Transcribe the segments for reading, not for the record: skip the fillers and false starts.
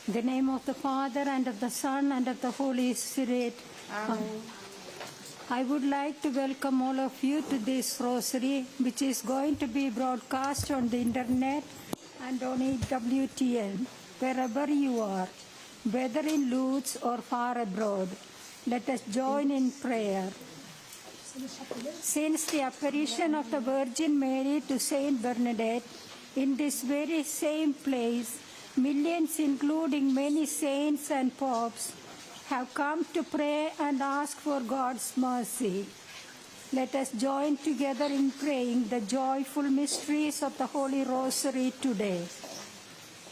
In the name of the Father, and of the Son, and of the Holy Spirit. Amen. I would like to welcome all of you to this rosary, which is going to be broadcast on the internet and on EWTN, wherever you are, whether in Lourdes or far abroad. Let us join in prayer. Since the apparition of the Virgin Mary to Saint Bernadette, in this very same place, millions, including many saints and popes, have come to pray and ask for God's mercy. Let us join together in praying the joyful mysteries of the Holy Rosary today.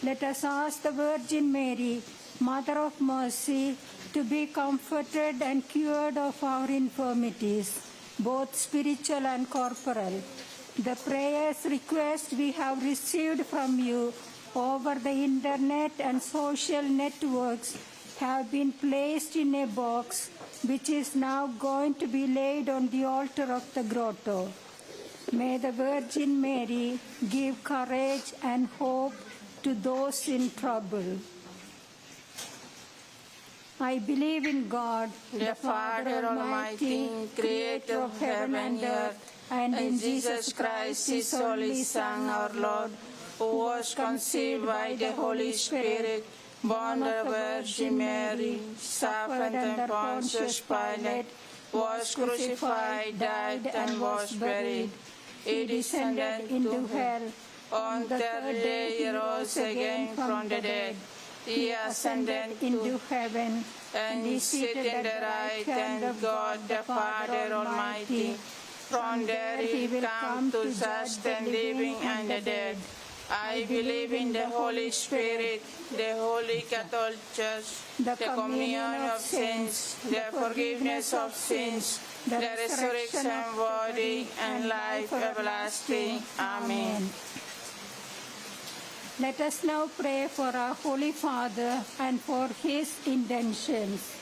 Let us ask the Virgin Mary, Mother of Mercy, to be comforted and cured of our infirmities, both spiritual and corporal. The prayers request we have received from you over the internet and social networks have been placed in a box which is now going to be laid on the altar of the grotto. May the Virgin Mary give courage and hope to those in trouble. I believe in God, The Father Almighty, creator of heaven and earth, and in Jesus Christ, his only Son, our Lord, who was conceived by the Holy Spirit, born of the Virgin Mary, suffered under Pontius Pilate, was crucified, died, and was buried. He descended into hell. On the third day he rose again from the dead. He ascended into heaven, and is seated at the right hand of God the Father Almighty. From there he will come to judge the living and the dead. I believe in the Holy Spirit, the Holy Catholic Church, the communion of saints, the forgiveness of sins, the resurrection of body, and life everlasting. Amen. Let us now pray for our Holy Father and for his intentions.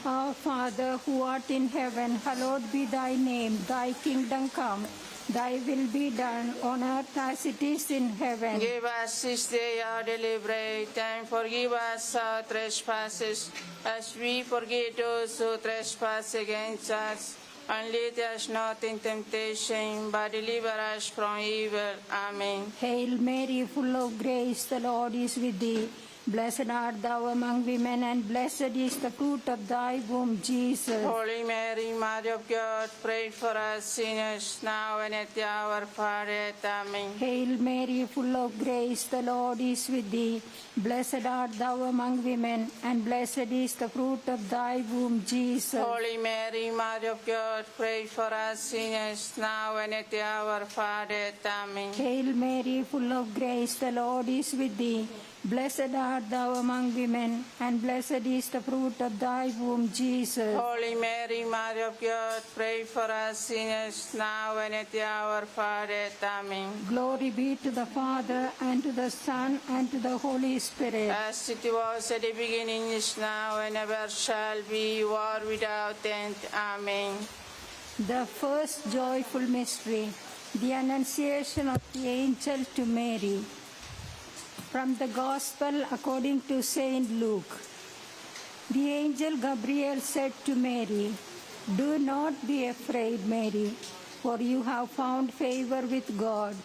Our Father, who art in heaven, hallowed be thy name. Thy kingdom come. Thy will be done on earth as it is in heaven. Give us this day our daily bread, and forgive us our trespasses, as we forgive those who trespass against us. And lead us not in temptation, but deliver us from evil. Amen. Hail Mary, full of grace, the Lord is with thee. Blessed art thou among women, and blessed is the fruit of thy womb, Jesus. Holy Mary, Mother of God, pray for us sinners, now and at the hour of our death. Amen. Hail Mary, full of grace, the Lord is with thee. Blessed art thou among women, and blessed is the fruit of thy womb, Jesus. Holy Mary, Mother of God, pray for us sinners, now and at the hour of our death. Amen. Hail Mary, full of grace, the Lord is with thee. Blessed art thou among women, and blessed is the fruit of thy womb, Jesus. Holy Mary, Mother of God, pray for us sinners, now and at the hour of our death. Amen. Glory be to the Father, and to the Son, and to the Holy Spirit. As it was at the beginning, is now, and ever shall be, world without end. Amen. The first joyful mystery, the Annunciation of the angel to Mary. From the Gospel according to Saint Luke. The angel Gabriel said to Mary, "Do not be afraid, Mary, for you have found favor with God.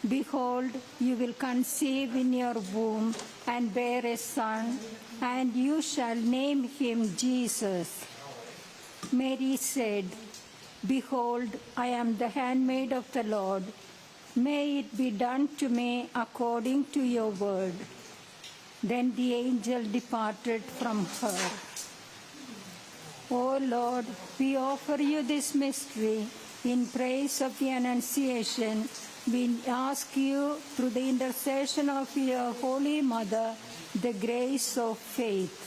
Behold, you will conceive in your womb and bear a son, and you shall name him Jesus." Mary said, "Behold, I am the handmaid of the Lord. May it be done to me according to your word." Then the angel departed from her. O Lord, we offer you this mystery in praise of the Annunciation. We ask you, through the intercession of your Holy Mother, the grace of faith.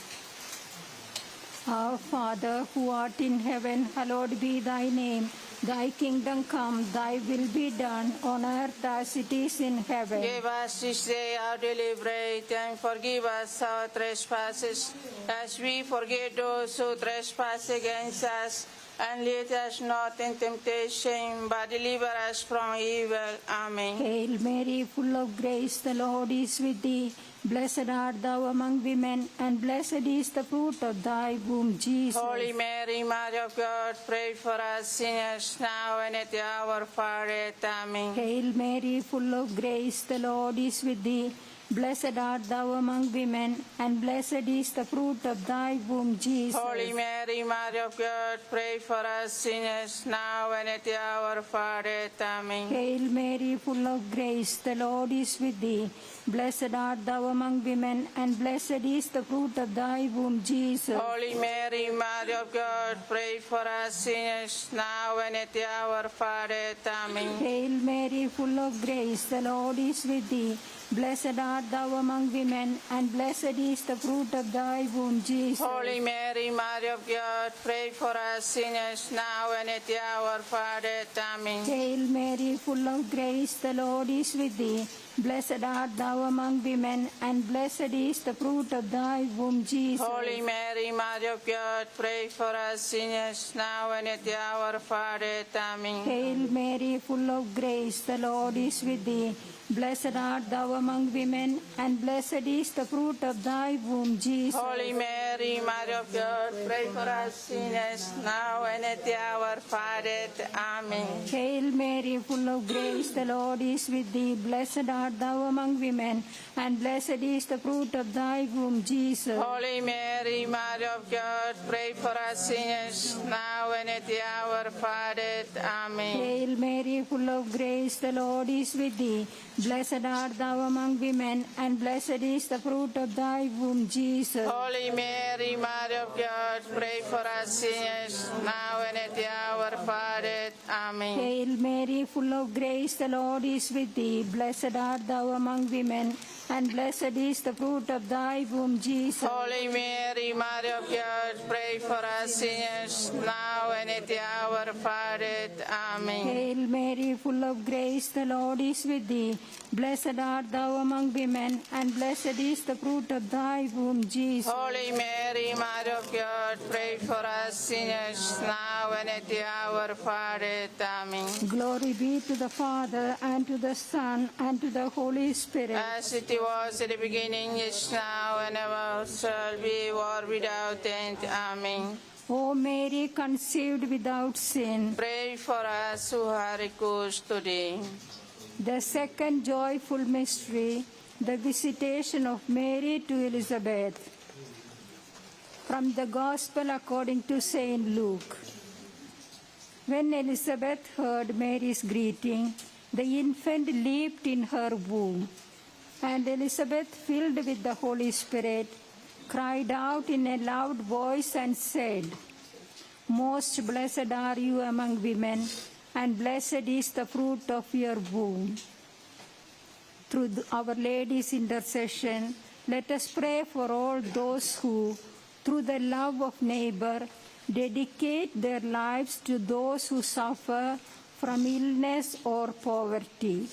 Our Father, who art in heaven, hallowed be thy name. Thy kingdom come, thy will be done on earth as it is in heaven. Give us this day our daily bread, and forgive us our trespasses, as we forgive those who trespass against us. and lead us not in temptation, but deliver us from evil. Amen. Hail Mary, full of grace, the Lord is with thee. Blessed art thou among women, and blessed is the fruit of thy womb, Jesus. Holy Mary, Mother of God, pray for us sinners now and at the hour of our death. Amen. Hail Mary, full of grace, the Lord is with thee. Blessed art thou among women, and blessed is the fruit of thy womb, Jesus. Holy Mary, Mother of God, pray for us sinners now and at the hour of our death. Amen. Hail Mary, full of grace, the Lord is with thee. Blessed art thou among women, and blessed is the fruit of thy womb, Jesus. Holy Mary, Mother of God, pray for us sinners now and at the hour of our death. Amen. Hail Mary, full of grace, the Lord is with thee. Blessed art thou among women, and blessed is the fruit of thy womb, Jesus. Holy Mary, Mother of God, pray for us sinners now and at the hour of our death. Amen. Hail Mary, full of grace, the Lord is with thee. Blessed art thou among women, and blessed is the fruit of thy womb, Jesus. Holy Mary, Mother of God, pray for us sinners now and at the hour of our death. Amen. Hail Mary, full of grace, the Lord is with thee. Blessed art thou among women, and blessed is the fruit of thy womb, Jesus. Holy Mary, Mother of God, pray for us sinners now and at the hour of our death. Amen. Hail Mary, full of grace, the Lord is with thee. Blessed art thou among women, and blessed is the fruit of thy womb, Jesus. Holy Mary, Mother of God, pray for us sinners now and at the hour of our death. Amen. Hail Mary, full of grace, the Lord is with thee. Blessed art thou among women, and blessed is the fruit of thy womb, Jesus. Holy Mary, Mother of God, pray for us sinners now and at the hour of our death. Amen. Hail Mary, full of grace, the Lord is with thee. Blessed art thou among women, and blessed is the fruit of thy womb, Jesus. Holy Mary, Mother of God, pray for us sinners now and at the hour of our death. Amen. Hail Mary, full of grace, the Lord is with thee. Blessed art thou among women, and blessed is the fruit of thy womb, Jesus. Holy Mary, Mother of God, pray for us sinners now and at the hour of our death. Amen. Glory be to the Father, and to the Son, and to the Holy Spirit. As it was at the beginning, is now, and ever shall be, world without end. Amen. O Mary, conceived without sin. Pray for us who are recourse to thee. The second joyful mystery, the visitation of Mary to Elizabeth. From the Gospel according to St. Luke. When Elizabeth heard Mary's greeting, the infant leaped in her womb, and Elizabeth, filled with the Holy Spirit, cried out in a loud voice and said, "Most blessed are you among women, and blessed is the fruit of your womb." Through Our Lady's intercession, let us pray for all those who, through the love of neighbor, dedicate their lives to those who suffer from illness or poverty.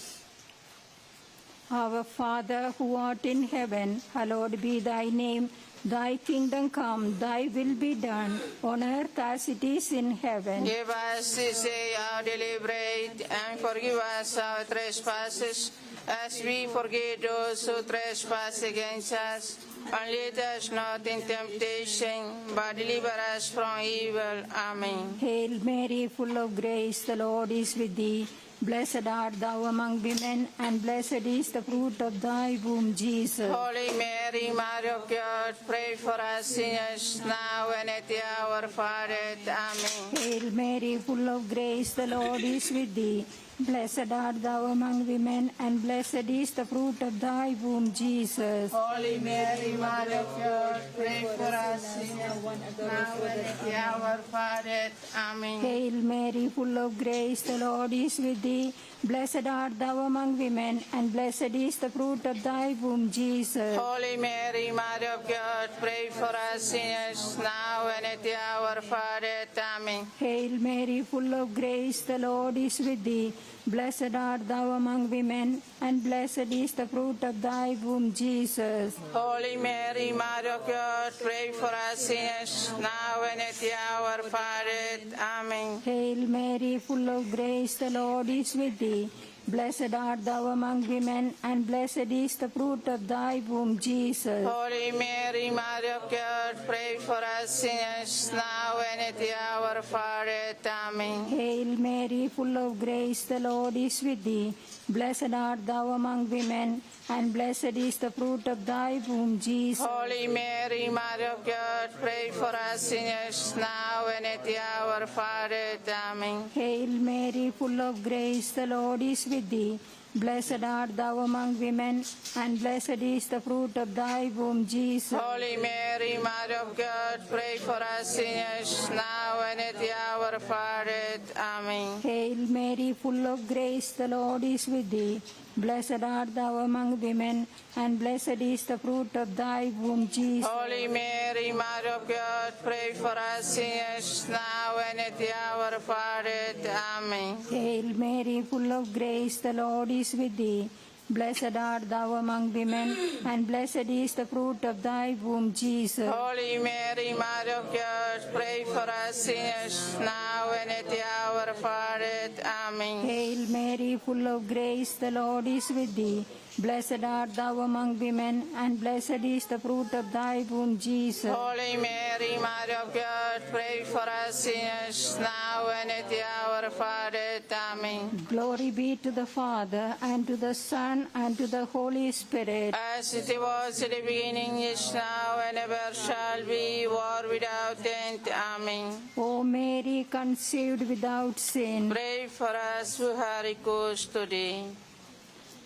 Our Father, who art in heaven, hallowed be thy name. Thy kingdom come, thy will be done, on earth as it is in heaven. Give us this day our daily bread, and forgive us our trespasses, as we forgive those who trespass against us. And lead us not in temptation, but deliver us from evil. Amen. Hail Mary, full of grace, the Lord is with thee. Blessed art thou among women, and blessed is the fruit of thy womb, Jesus. Holy Mary, Mother of God, pray for us sinners now and at the hour of our death. Amen. Hail Mary, full of grace, the Lord is with thee. Blessed art thou among women, and blessed is the fruit of thy womb, Jesus. Holy Mary, Mother of God, pray for us sinners now and at the hour of our death. Amen. Hail Mary, full of grace, the Lord is with thee. Blessed art thou among women, and blessed is the fruit of thy womb, Jesus. Holy Mary, Mother of God, pray for us sinners now and at the hour of our death. Amen. Hail Mary, full of grace, the Lord is with thee. Blessed art thou among women, and blessed is the fruit of thy womb, Jesus. Holy Mary, Mother of God, pray for us sinners, now and at the hour of our death. Amen. Hail Mary, full of grace, the Lord is with thee. Blessed art thou among women, and blessed is the fruit of thy womb, Jesus. Holy Mary, Mother of God, pray for us sinners, now and at the hour of our death. Amen. Hail Mary, full of grace, the Lord is with thee. Blessed art thou among women, and blessed is the fruit of thy womb, Jesus. Holy Mary, Mother of God, pray for us sinners, now and at the hour of our death. Amen. Hail Mary, full of grace, the Lord is with thee. Blessed art thou among women, and blessed is the fruit of thy womb, Jesus. Holy Mary, Mother of God, pray for us sinners, now and at the hour of our death. Amen. Hail Mary, full of grace, the Lord is with thee. Blessed art thou among women, and blessed is the fruit of thy womb, Jesus. Holy Mary, Mother of God, pray for us sinners, now and at the hour of our death. Amen. Hail Mary, full of grace, the Lord is with thee. Blessed art thou among women, and blessed is the fruit of thy womb, Jesus. Holy Mary, Mother of God, pray for us sinners, now and at the hour of our death. Amen. Hail Mary, full of grace, the Lord is with thee. Blessed art thou among women, and blessed is the fruit of thy womb, Jesus. Holy Mary, Mother of God, pray for us sinners, now and at the hour of our death. Amen. Glory be to the Father, and to the Son, and to the Holy Spirit. As it was in the beginning, is now, and ever shall be, world without end. Amen. O Mary, conceived without sin. Pray for us who are recourse to thee.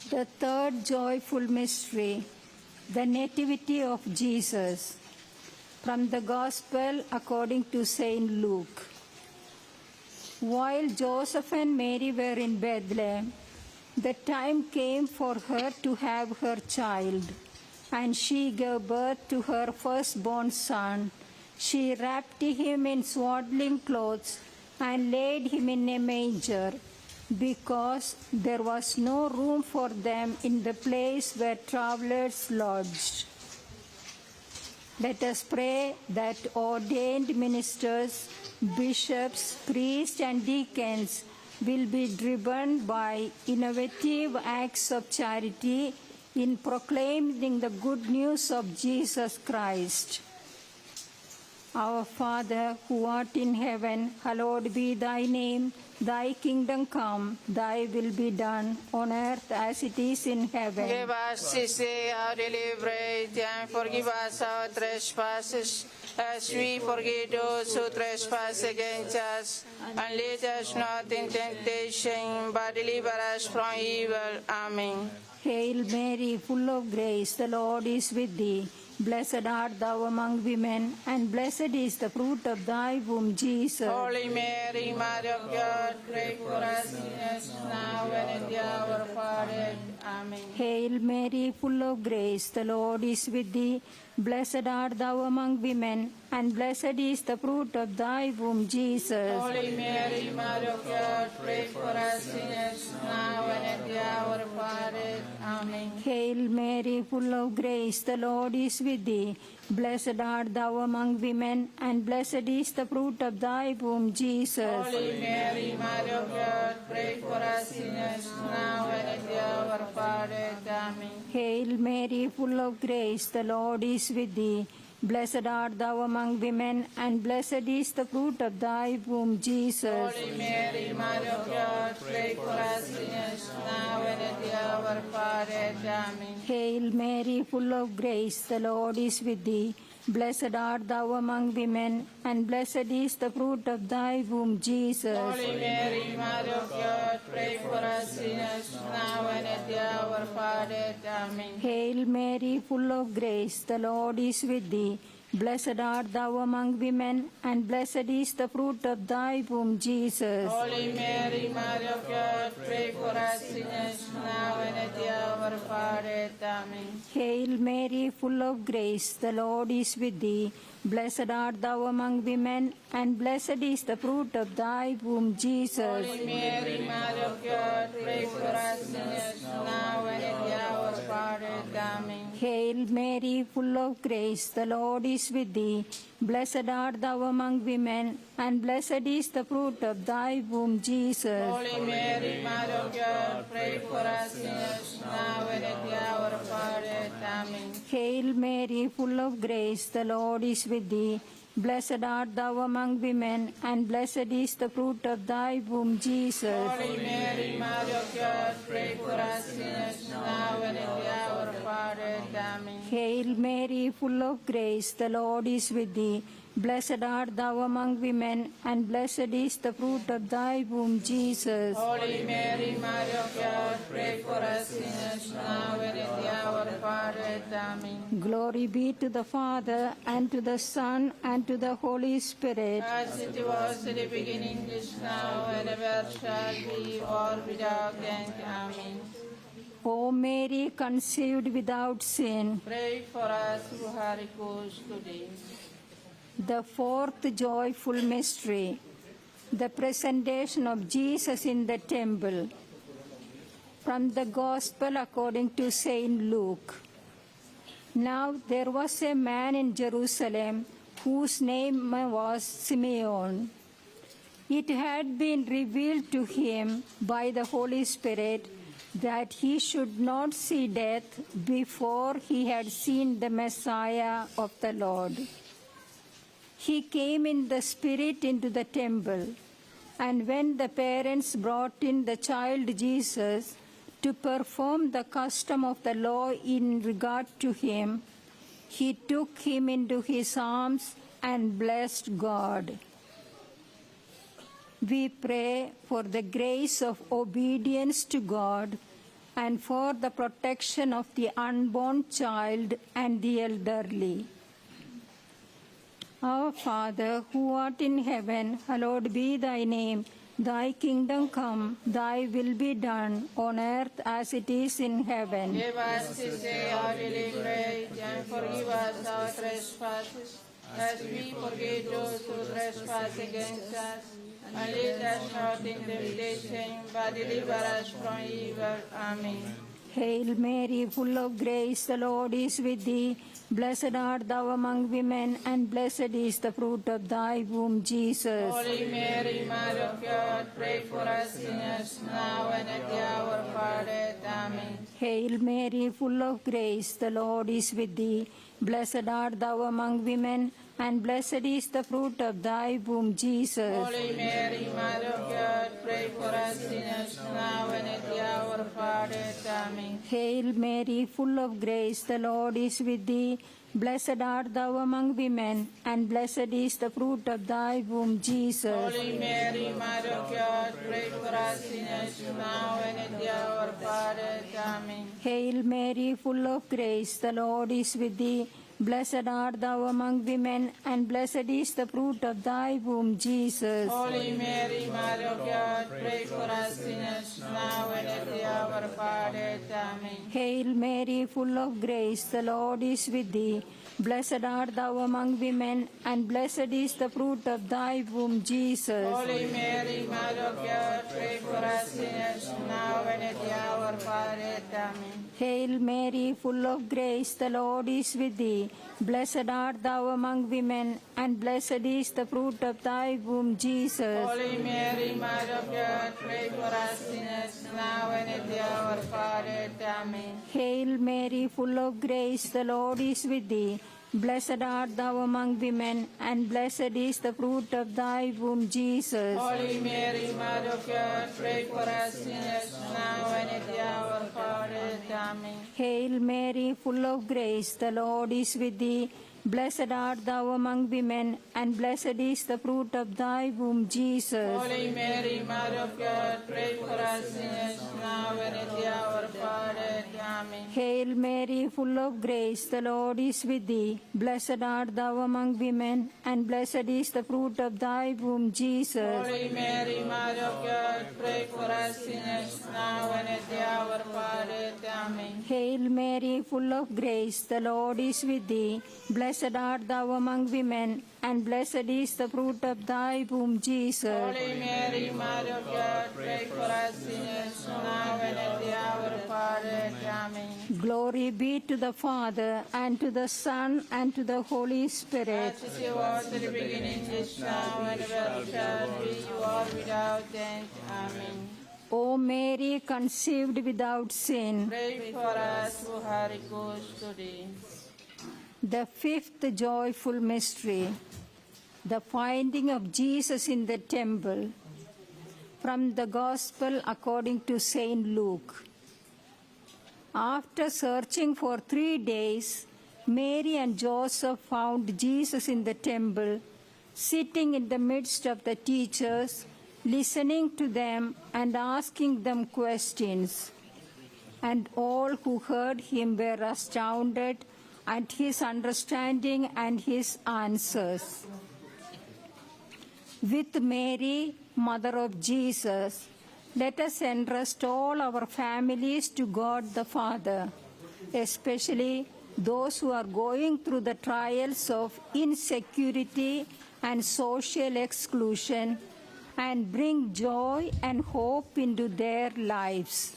The third joyful mystery, the Nativity of Jesus. From the Gospel according to St. Luke. While Joseph and Mary were in Bethlehem, the time came for her to have her child, and she gave birth to her firstborn son. She wrapped him in swaddling clothes and laid him in a manger, because there was no room for them in the place where travelers lodged. Let us pray that ordained ministers, bishops, priests, and deacons will be driven by innovative acts of charity in proclaiming the good news of Jesus Christ. Our Father, who art in heaven, hallowed be thy name. Thy kingdom come, thy will be done, on earth as it is in heaven. Give us this day our daily bread, and forgive us our trespasses, as we forgive those who trespass against us. And lead us not in temptation, but deliver us from evil. Amen. Hail Mary, full of grace, the Lord is with thee. Blessed art thou among women, and blessed is the fruit of thy womb, Jesus. Holy Mary, Mother of God, pray for us sinners, now and at the hour of our death. Amen. Hail Mary, full of grace, the Lord is with thee. Blessed art thou among women, and blessed is the fruit of thy womb, Jesus. Holy Mary, Mother of God, pray for us sinners, now and at the hour of our death. Amen. Hail Mary, full of grace, the Lord is with thee. Blessed art thou among women, and blessed is the fruit of thy womb, Jesus. Holy Mary, Mother of God, pray for us sinners, now and at the hour of our death. Amen. Hail Mary, full of grace, the Lord is with thee. Blessed art thou among women, and blessed is the fruit of thy womb, Jesus. Holy Mary, Mother of God, pray for us sinners, now and at the hour of our death. Amen. Hail Mary, full of grace, the Lord is with thee. Blessed art thou among women, and blessed is the fruit of thy womb, Jesus. Holy Mary, Mother of God, pray for us sinners, now and at the hour of our death. Amen. Hail Mary, full of grace, the Lord is with thee. Blessed art thou among women, and blessed is the fruit of thy womb, Jesus. Holy Mary, Mother of God, pray for us sinners, now and at the hour of our death. Amen. Hail Mary, full of grace, the Lord is with thee. Blessed art thou among women, and blessed is the fruit of thy womb, Jesus. Holy Mary, Mother of God, pray for us sinners, now and at the hour of our death. Amen. Hail Mary, full of grace, the Lord is with thee. Blessed art thou among women, and blessed is the fruit of thy womb, Jesus. Holy Mary, Mother of God, pray for us sinners, now and at the hour of our death. Amen. Hail Mary, full of grace, the Lord is with thee. Blessed art thou among women, and blessed is the fruit of thy womb, Jesus. Holy Mary, Mother of God, pray for us sinners, now and at the hour of our death. Amen. Hail Mary, full of grace, the Lord is with thee. Blessed art thou among women, and blessed is the fruit of thy womb, Jesus. Holy Mary, Mother of God, pray for us sinners, now and at the hour of our death. Amen. Glory be to the Father, and to the Son, and to the Holy Spirit. As it was in the beginning, is now, and ever shall be, world without end. Amen. O Mary, conceived without sin. Pray for us who are recourse to thee. The fourth joyful mystery, the presentation of Jesus in the temple. From the Gospel according to Saint Luke. Now there was a man in Jerusalem whose name was Simeon. It had been revealed to him by the Holy Spirit that he should not see death before he had seen the Messiah of the Lord. He came in the Spirit into the temple, and when the parents brought in the child Jesus to perform the custom of the law in regard to him, he took him into his arms and blessed God. We pray for the grace of obedience to God and for the protection of the unborn child and the elderly. Our Father, who art in heaven, hallowed be thy name. Thy kingdom come, thy will be done, on earth as it is in heaven. Give us this day our daily bread, and forgive us our trespasses, as we forgive those who trespass against us. And lead us not into temptation, but deliver us from evil. Amen. Hail Mary, full of grace, the Lord is with thee. Blessed art thou among women, and blessed is the fruit of thy womb, Jesus. Holy Mary, Mother of God, pray for us sinners, now and at the hour of our death. Amen. Hail Mary, full of grace, the Lord is with thee. Blessed art thou among women, and blessed is the fruit of thy womb, Jesus. Holy Mary, Mother of God, pray for us sinners, now and at the hour of our death. Amen. Hail Mary, full of grace, the Lord is with thee. Blessed art thou among women, and blessed is the fruit of thy womb, Jesus. Holy Mary, Mother of God, pray for us sinners, now and at the hour of our death. Amen. Hail Mary, full of grace, the Lord is with thee. Blessed art thou among women, and blessed is the fruit of thy womb, Jesus. Holy Mary, Mother of God, pray for us sinners, now and at the hour of our death. Amen. Hail Mary, full of grace, the Lord is with thee. Blessed art thou among women, and blessed is the fruit of thy womb, Jesus. Holy Mary, Mother of God, pray for us sinners, now and at the hour of our death. Amen. Hail Mary, full of grace, the Lord is with thee. Blessed art thou among women, and blessed is the fruit of thy womb, Jesus. Holy Mary, Mother of God, pray for us sinners, now and at the hour of our death. Amen. Hail Mary, full of grace, the Lord is with thee. Blessed art thou among women, and blessed is the fruit of thy womb, Jesus. Holy Mary, Mother of God, pray for us sinners, now and at the hour of our death. Amen. Hail Mary, full of grace, the Lord is with thee. Blessed art thou among women, and blessed is the fruit of thy womb, Jesus. Holy Mary, Mother of God, pray for us sinners, now and at the hour of our death. Amen. Hail Mary, full of grace, the Lord is with thee. Blessed art thou among women, and blessed is the fruit of thy womb, Jesus. Holy Mary, Mother of God, pray for us sinners, now and at the hour of our death. Amen. Hail Mary, full of grace, the Lord is with thee. Blessed art thou among women, and blessed is the fruit of thy womb, Jesus. Holy Mary, Mother of God, pray for us sinners, now and at the hour of our death. Amen. Glory be to the Father, and to the Son, and to the Holy Spirit. As it was in the beginning, is now, and ever shall be, world without end. Amen. O Mary, conceived without sin. Pray for us who are recourse to thee. The fifth joyful mystery, the finding of Jesus in the temple. From the Gospel according to Saint Luke. After searching for 3 days, Mary and Joseph found Jesus in the temple, sitting in the midst of the teachers, listening to them and asking them questions. And all who heard him were astounded at his understanding and his answers. With Mary, Mother of Jesus, let us entrust all our families to God the Father, especially those who are going through the trials of insecurity and social exclusion, and bring joy and hope into their lives.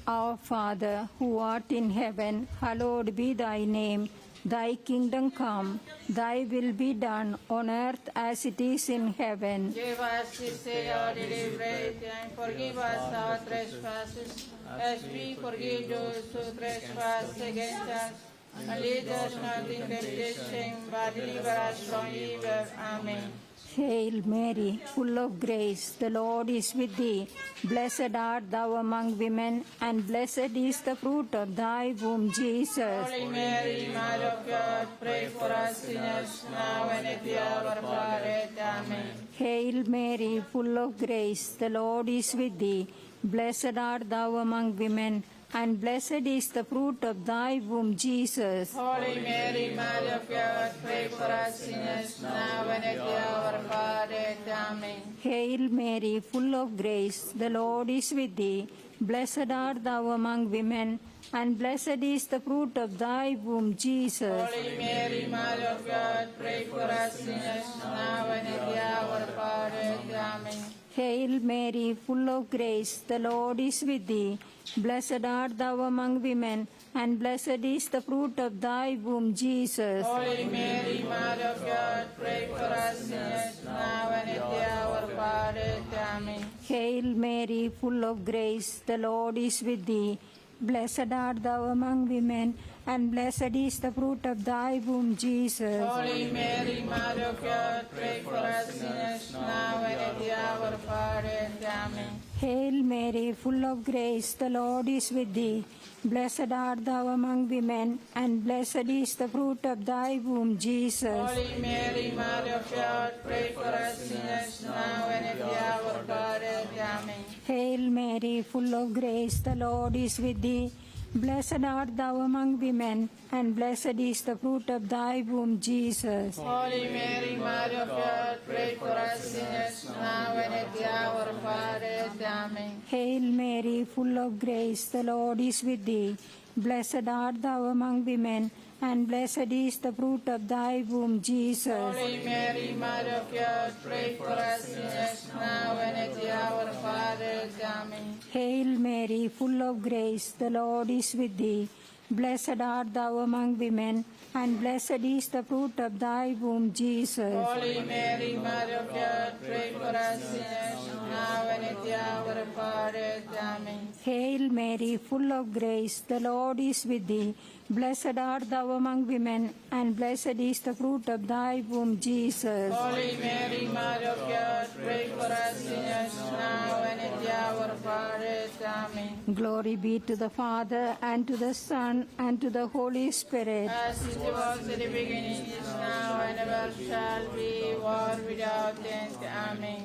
Our Father, who art in heaven, hallowed be thy name. Thy kingdom come, thy will be done on earth as it is in heaven. Give us this day our daily bread, and forgive us our trespasses, as we forgive those who trespass against us. And lead us not into temptation, but deliver us from evil. Amen. Hail Mary, full of grace, the Lord is with thee. Blessed art thou among women, and blessed is the fruit of thy womb, Jesus. Holy Mary, Mother of God, pray for us sinners, now and at the hour of our death. Amen. Hail Mary, full of grace, the Lord is with thee. Blessed art thou among women, and blessed is the fruit of thy womb, Jesus. Holy Mary, Mother of God, pray for us sinners, now and at the hour of our death. Amen. Hail Mary, full of grace, the Lord is with thee. Blessed art thou among women, and blessed is the fruit of thy womb, Jesus. Holy Mary, Mother of God, pray for us sinners, now and at the hour of our death. Amen. Hail Mary, full of grace, the Lord is with thee. Blessed art thou among women, and blessed is the fruit of thy womb, Jesus. Holy Mary, Mother of God, pray for us sinners, now and at the hour of our death. Amen. Hail Mary, full of grace, the Lord is with thee. Blessed art thou among women, and blessed is the fruit of thy womb, Jesus. Holy Mary, Mother of God, pray for us sinners, now and at the hour of our death. Amen. Hail Mary, full of grace, the Lord is with thee. Blessed art thou among women, and blessed is the fruit of thy womb, Jesus. Holy Mary, Mother of God, pray for us sinners, now and at the hour of our death. Amen. Hail Mary, full of grace, the Lord is with thee. Blessed art thou among women, and blessed is the fruit of thy womb, Jesus. Holy Mary, Mother of God, pray for us sinners, now and at the hour of our death. Amen. Hail Mary, full of grace, the Lord is with thee. Blessed art thou among women, and blessed is the fruit of thy womb, Jesus. Holy Mary, Mother of God, pray for us sinners, now and at the hour of our death. Amen. Hail Mary, full of grace, the Lord is with thee. Blessed art thou among women, and blessed is the fruit of thy womb, Jesus. Holy Mary, Mother of God, pray for us sinners, now and at the hour of our death. Amen. Hail Mary, full of grace, the Lord is with thee. Blessed art thou among women, and blessed is the fruit of thy womb, Jesus. Holy Mary, Mother of God, pray for us sinners, now and at the our fathers. Amen. Glory be to the Father, and to the Son, and to the Holy Spirit. As it was in the beginning, is now, and ever shall be, world without end. Amen.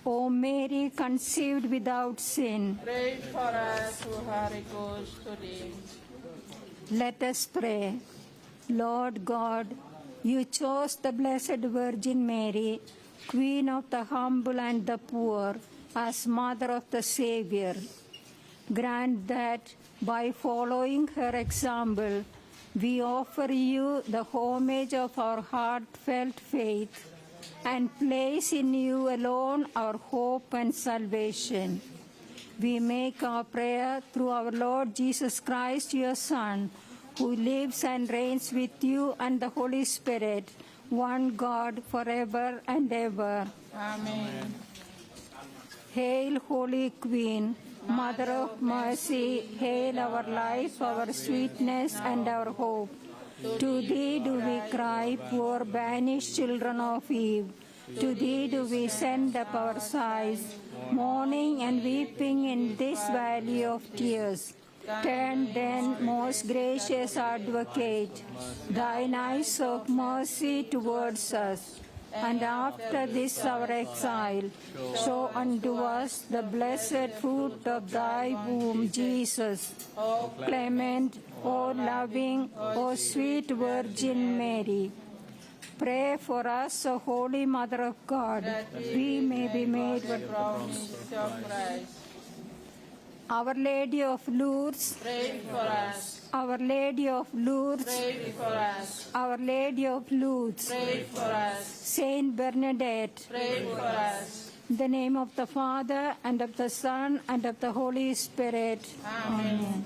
O Mary, conceived without sin, Pray for us who are recourse to thee. let us pray. Lord God, you chose the Blessed Virgin Mary, Queen of the humble and the poor, as Mother of the Savior. Grant that by following her example, we offer you the homage of our heartfelt faith and place in you alone our hope and salvation. We make our prayer through our Lord Jesus Christ, your Son, who lives and reigns with you and the Holy Spirit, one God, forever and ever. Amen. Hail, Holy Queen, Mother of Mercy, hail our life, our sweetness, and our hope. To thee do we cry, poor banished children of Eve. To thee do we send up our sighs, mourning and weeping in this valley of tears. Turn then, most gracious Advocate, thine eyes of mercy towards us, and after this our exile, show unto us the blessed fruit of thy womb, Jesus. O clement, O loving, O sweet Virgin Mary, pray for us, O Holy Mother of God, that we may be made Promise of Christ. Our Lady of Lourdes, Pray for us. Our Lady of Lourdes, Pray for us. Our Lady of Lourdes, Pray for us. Saint Bernadette, Pray for us. in the name of the Father, and of the Son, and of the Holy Spirit. Amen.